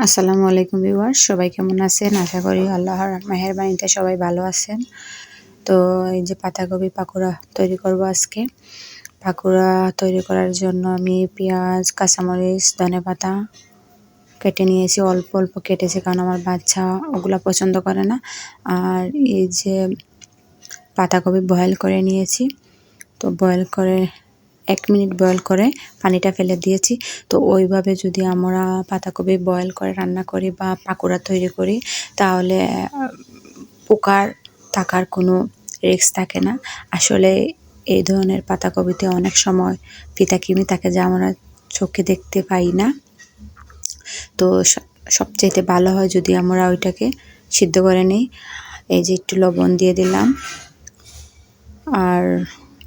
আসসালামু আলাইকুম ভিউয়ার্স, সবাই কেমন আছেন? আশা করি আল্লাহর মেহেরবানিতে সবাই ভালো আছেন। তো এই যে পাতাকপি পাকোড়া তৈরি করব আজকে। পাকোড়া তৈরি করার জন্য আমি পেঁয়াজ, কাঁচামরিচ, ধনেপাতা কেটে নিয়েছি, অল্প অল্প কেটেছি কারণ আমার বাচ্চা ওগুলা পছন্দ করে না। আর এই যে পাতাকপি বয়েল করে নিয়েছি, তো বয়েল করে 1 মিনিট বয়েল করে পানিটা ফেলে দিয়েছি। তো ওইভাবে যদি আমরা পাতাকপি বয়েল করে রান্না করি বা পাকোড়া তৈরি করি তাহলে পোকার থাকার কোনো রিস্ক থাকে না। আসলে এই ধরনের পাতাকপিতে অনেক সময় তিতাকৃমি থাকে যা আমরা চোখে দেখতে পাই না। তো সবচাইতে ভালো হয় যদি আমরা ওইটাকে সিদ্ধ করে নিই। এই যে একটু লবণ দিয়ে দিলাম আর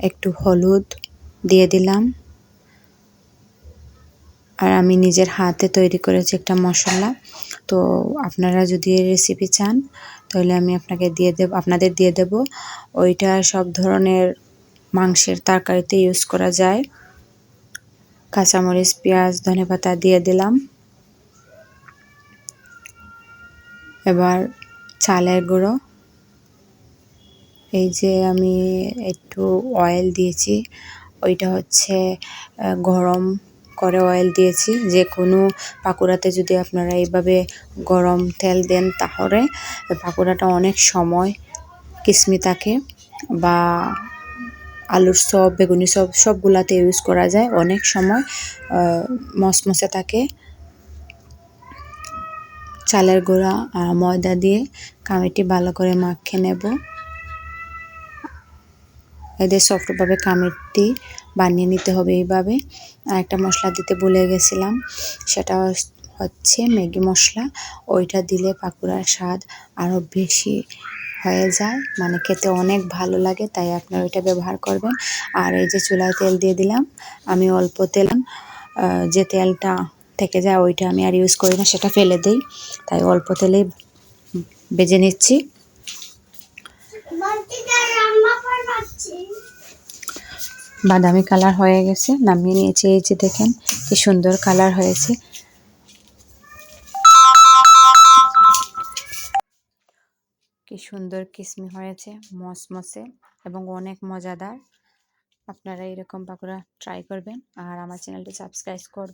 একটু হলুদ দিয়ে দিলাম। আর আমি নিজের হাতে তৈরি করেছি একটা মশলা। তো আপনারা যদি এই রেসিপি চান তাহলে আমি আপনাদের দিয়ে দেব। ওইটা সব ধরনের মাংসের তরকারিতে ইউজ করা যায়। কাঁচামরিচ, পেঁয়াজ, ধনেপাতা দিয়ে দিলাম। এবার চালের গুঁড়ো, এই যে আমি একটু অয়েল দিয়েছি, ওইটা হচ্ছে গরম করে অয়েল দিয়েছি। যে কোনো পাকোড়াতে যদি আপনারা এইভাবে গরম তেল দেন তাহলে পাকোড়াটা অনেক সময় ক্রিসমি থাকে, বা আলুর চপ, বেগুনি চপ সবগুলাতে ইউজ করা যায়, অনেক সময় মচমচে থাকে। চালের গুঁড়া আর ময়দা দিয়ে কামিটি ভালো করে মাখিয়ে নেব। এদের সফটভাবে কামিটি বানিয়ে নিতে হবে এইভাবে। আর একটা মশলা দিতে ভুলে গেছিলাম, সেটা হচ্ছে ম্যাগি মশলা। ওইটা দিলে পাকোড়ার স্বাদ আরও বেশি হয়ে যায়, মানে খেতে অনেক ভালো লাগে, তাই আপনারা ওইটা ব্যবহার করবেন। আর এই যে চুলায় তেল দিয়ে দিলাম, আমি অল্প তেল, যে তেলটা থেকে যায় ওইটা আমি আর ইউজ করি না, সেটা ফেলে দিই, তাই অল্প তেলেই ভেজে নিচ্ছি। বাদামি কালার হয়ে গেছে, নামিয়ে নিয়েছি। এই যে দেখেন কি সুন্দর কালার হয়েছে, কি সুন্দর কিসমি হয়েছে, মচমচে এবং অনেক মজাদার। আপনারা এরকম পাকোড়া ট্রাই করবেন আর আমার চ্যানেলটি সাবস্ক্রাইব করবেন।